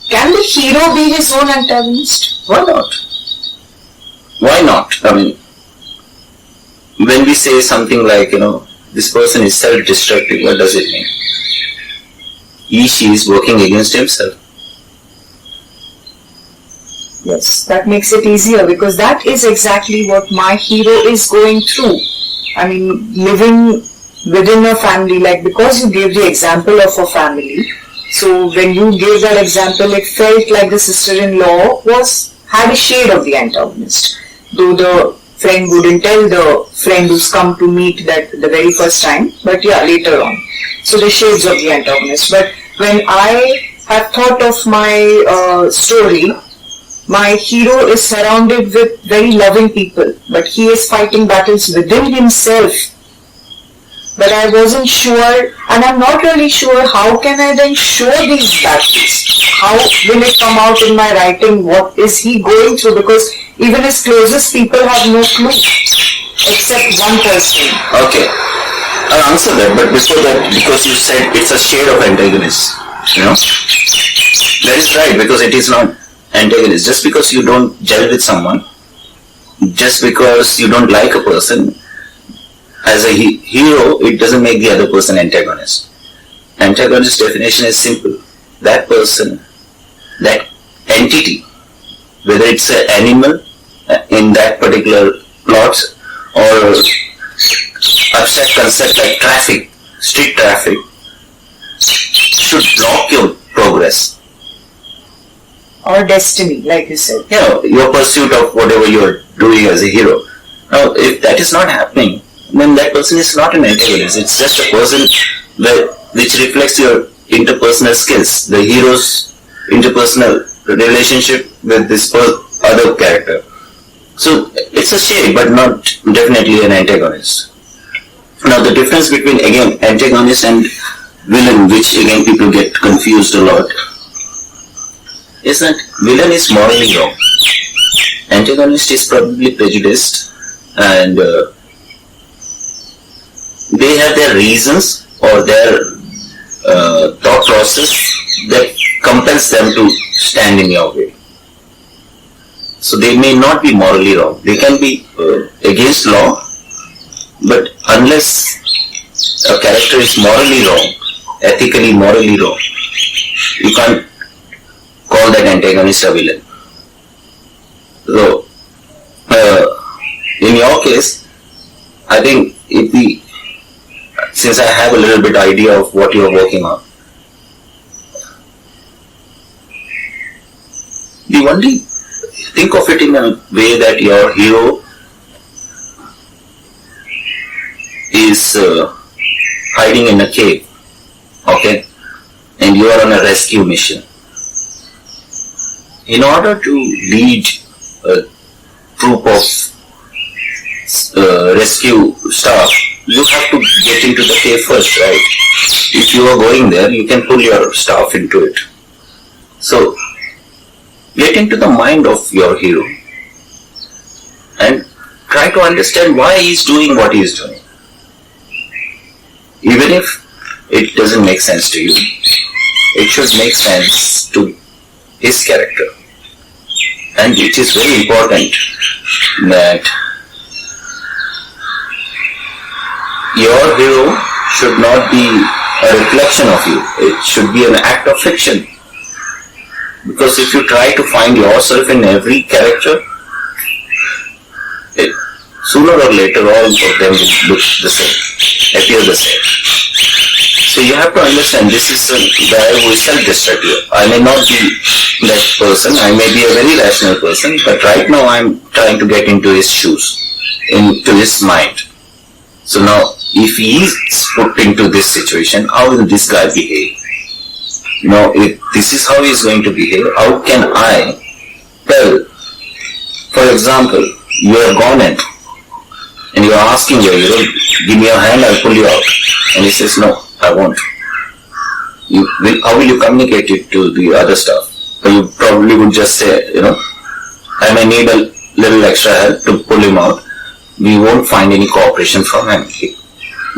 can the hero be his own antagonist? Why not? Why not? I mean, when we say something like, this person is self-destructive, what does it mean? She is working against himself. Yes, that makes it easier because that is exactly what my hero is going through. I mean, living within a family, like because you gave the example of a family, so when you gave that example, it felt like the sister-in-law had a shade of the antagonist. Though the friend wouldn't tell the friend who's come to meet that the very first time, but yeah, later on. So the shades of the antagonist. But when I have thought of my story, my hero is surrounded with very loving people, but he is fighting battles within himself. But I wasn't sure, and I'm not really sure how can I then show these battles. How will it come out in my writing? What is he going through? Because even his closest people have no clue, except one person. Okay, I'll answer that, but before that, because you said it's a shade of antagonist, that is right, because it is not antagonist. Just because you don't gel with someone, just because you don't like a person, as a hero, it doesn't make the other person antagonist. Antagonist definition is simple. That person, that entity, whether it's an animal in that particular plot or abstract concept like traffic, street traffic, should block your progress. Or destiny, like you said. Your pursuit of whatever you're doing as a hero. Now, if that is not happening, then that person is not an antagonist. It's just a person which reflects your interpersonal skills, the hero's interpersonal relationship with this other character. So it's a shade, but not definitely an antagonist. Now the difference between, again, antagonist and villain, which again people get confused a lot, is that villain is morally wrong. Antagonist is probably prejudiced, and they have their reasons or their thought process that compels them to stand in your way. So they may not be morally wrong. They can be against law, but unless a character is morally wrong, ethically, morally wrong, you can't call that antagonist a villain. So, in your case, I think since I have a little bit idea of what you are working on, the only think of it in a way that your hero is hiding in a cave, okay, and you are on a rescue mission. In order to lead a troop of rescue staff, you have to get into the cave first, right? If you are going there, you can pull your staff into it. So, get into the mind of your hero and try to understand why he is doing what he is doing. Even if it doesn't make sense to you, it should make sense to his character. And it is very important that your hero should not be a reflection of you. It should be an act of fiction. Because if you try to find yourself in every character, sooner or later all of them will look the same, appear the same. So you have to understand this is a guy who is self-destructive. I may not be that person, I may be a very rational person, but right now I am trying to get into his shoes, into his mind. So now, if he is put into this situation, how will this guy behave? If this is how he is going to behave, how can I tell? For example, you are gone and you are asking your hero, give me your hand, I'll pull you out. And he says, no, I won't. How will you communicate it to the other staff? Or you probably would just say, I may need a little extra help to pull him out. We won't find any cooperation from him.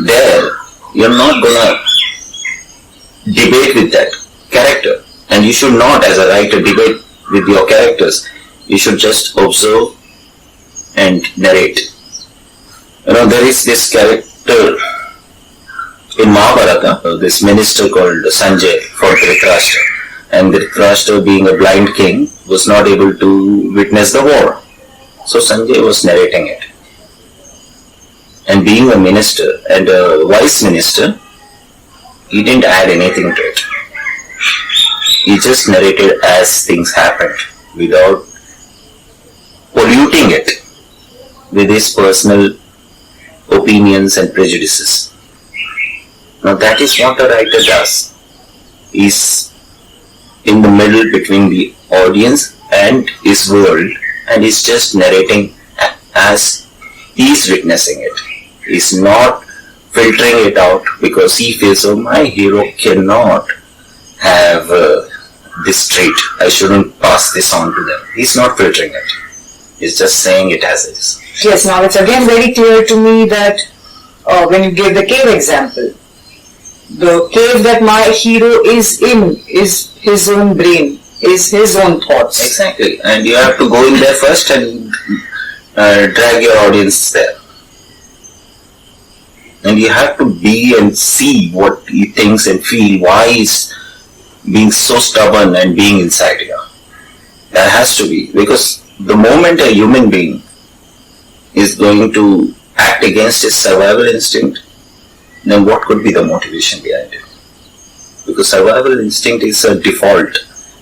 There, you're not gonna debate with that character. And you should not, as a writer, debate with your characters. You should just observe and narrate. There is this character in Mahabharata, this minister called Sanjay for Dhritarashtra. And Dhritarashtra, being a blind king, was not able to witness the war. So Sanjay was narrating it. And being a minister and a wise minister, he didn't add anything to it. He just narrated as things happened without polluting it with his personal opinions and prejudices. Now that is what a writer does. He's in the middle between the audience and his world, and he's just narrating as he's witnessing it. He's not filtering it out because he feels, oh, my hero cannot have this trait. I shouldn't pass this on to them. He's not filtering it. He's just saying it as it is. Yes, now it's again very clear to me that when you gave the cave example, the cave that my hero is in is his own brain, is his own thoughts. Exactly. And you have to go in there first and drag your audience there. And you have to be and see what he thinks and feel, why he's being so stubborn and being inside here. That has to be, because the moment a human being is going to act against his survival instinct, then what could be the motivation behind it? Because survival instinct is a default.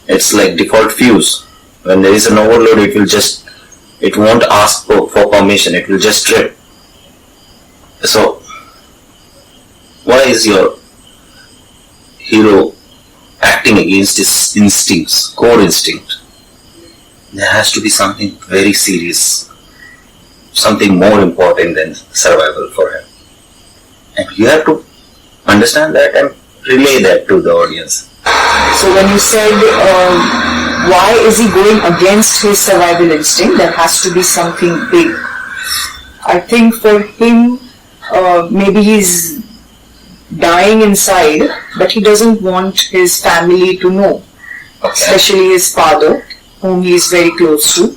It's like default fuse. When there is an overload, it won't ask for permission, it will just trip. So, why is your hero acting against his instincts, core instinct? There has to be something very serious, something more important than survival for him. And you have to understand that and relay that to the audience. So when you said, why is he going against his survival instinct, there has to be something big. I think for him, maybe he's dying inside, but he doesn't want his family to know, especially his father, whom he is very close to.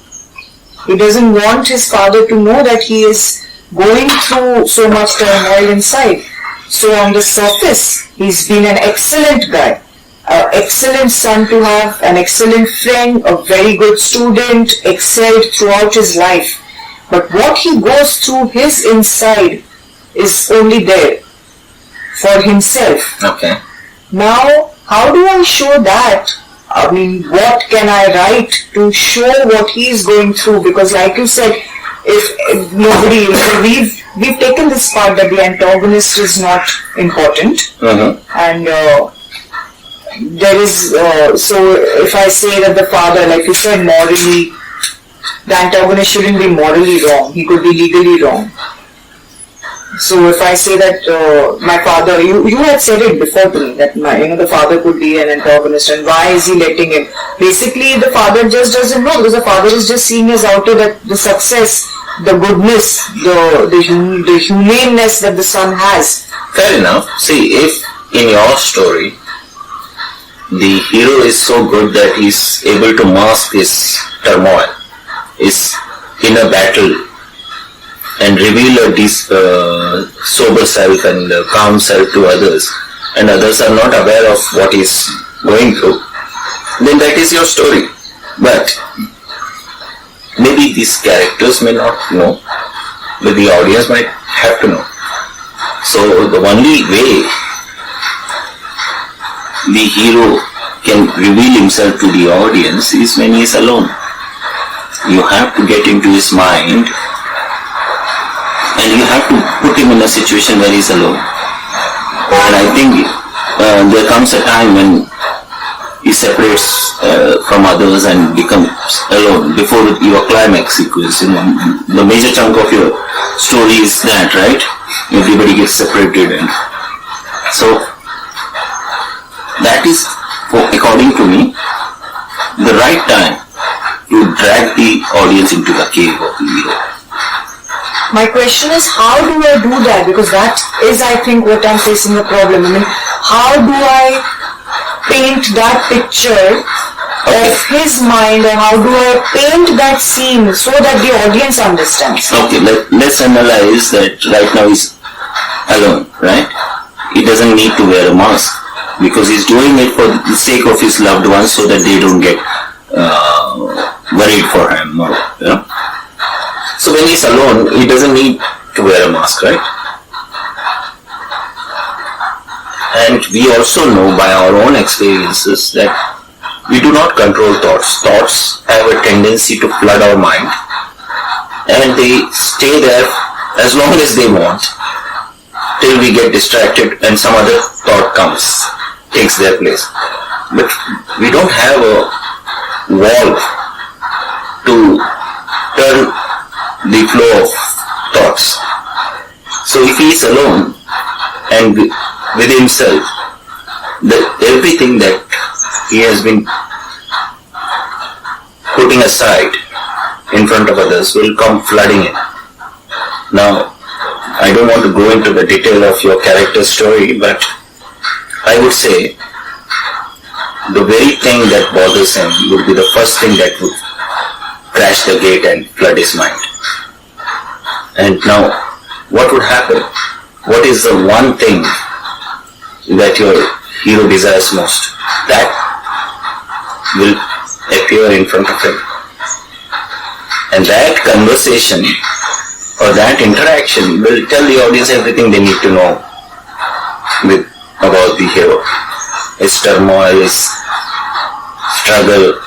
He doesn't want his father to know that he is going through so much turmoil inside. So on the surface, he's been an excellent guy, an excellent son to have, an excellent friend, a very good student, excelled throughout his life. But what he goes through his inside is only there for himself. Okay. Now, how do I show that? I mean, what can I write to show what he is going through? Because like you said, if nobody, we've taken this part that the antagonist is not important. And there is, so if I say that the father, like you said, morally, the antagonist shouldn't be morally wrong, he could be legally wrong. So if I say that my father, you had said it before to me, that the father could be an antagonist, and why is he letting him? Basically, the father just doesn't know, because the father is just seeing his outer, that the success, the goodness, the humaneness that the son has. Fair enough. See, if in your story, the hero is so good that he's able to mask his turmoil, his inner battle, and reveal a sober self and calm self to others, and others are not aware of what he's going through, then that is your story. But maybe these characters may not know, but the audience might have to know. So the only way the hero can reveal himself to the audience is when he is alone. You have to get into his mind, and you have to put him in a situation where he's alone. And I think there comes a time when he separates from others and becomes alone before your climax sequence. The major chunk of your story is that, right? Everybody gets separated, and so that is, according to me, the right time to drag the audience into the cave of the hero. My question is, how do I do that? Because that is, I think, what I'm facing a problem. I mean, how do I paint that picture of his mind, or how do I paint that scene so that the audience understands? Okay, let's analyze that right now he's alone, right? He doesn't need to wear a mask because he's doing it for the sake of his loved ones so that they don't get worried for him. Or, you know? So when he's alone, he doesn't need to wear a mask, right? And we also know by our own experiences that we do not control thoughts. Thoughts have a tendency to flood our mind, and they stay there as long as they want till we get distracted and some other thought comes, takes their place. But we don't have a wall to turn the flow of thoughts. So if he is alone and with himself, everything that he has been putting aside in front of others will come flooding in. Now, I don't want to go into the detail of your character story, but I would say the very thing that bothers him would be the first thing that would crash the gate and flood his mind. And now, what would happen? What is the one thing that your hero desires most? That will appear in front of him. And that conversation or that interaction will tell the audience everything they need to know about the hero. His turmoil, his struggle.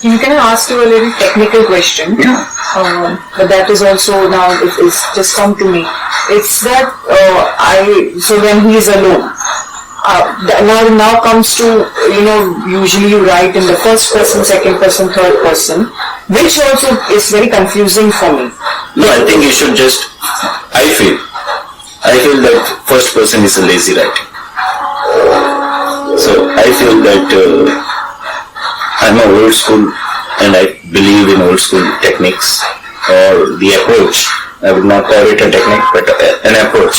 Can I ask you a little technical question? Yeah. But that is also now, it's just come to me. It's that so when he is alone, now comes to, usually you write in the first person, second person, third person, which also is very confusing for me. No, I think you should just, I feel that first person is a lazy writing. So I feel that I'm an old school and I believe in old school techniques or the approach. I would not call it a technique, but an approach.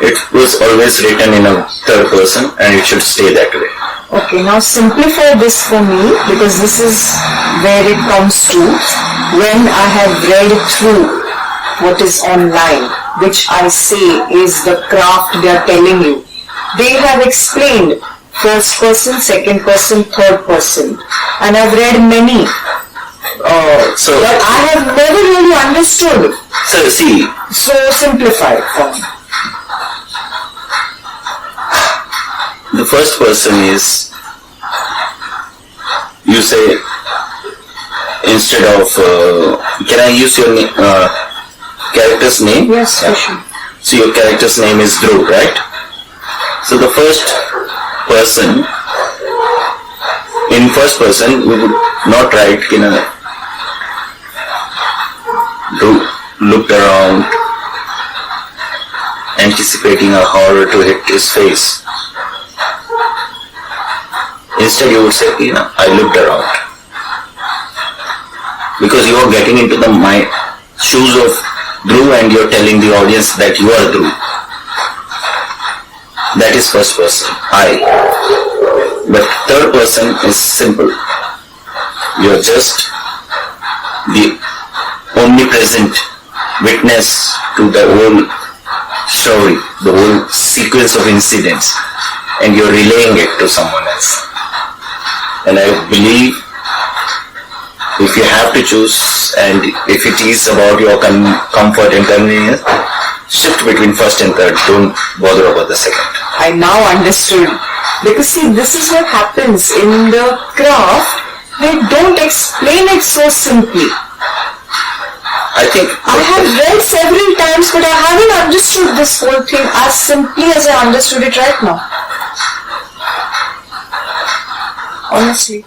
It was always written in a third person and it should stay that way. Okay, now simplify this for me, because this is where it comes to when I have read through what is online, which I say is the craft they are telling you. They have explained first person, second person, third person, and I've read many. But I have never really understood. So simplify for me. The first person is, you say, instead of, can I use your character's name? Yes, for sure. So your character's name is Dhruv, right? So the first person, in first person, we would not write, Dhruv looked around, anticipating a horror to hit his face. Instead you would say, I looked around. Because you are getting into the shoes of Dhruv and you are telling the audience that you are Dhruv. That is first person, I. But third person is simple. You are just the omnipresent witness to the whole story, the whole sequence of incidents, and you are relaying it to someone else. And I believe if you have to choose, and if it is about your comfort and convenience, shift between first and third. Don't bother about the second. I now understood. Because see, this is what happens in the craft. They don't explain it so simply. I have read several times, but I haven't understood this whole thing as simply as I understood it right now. Honestly.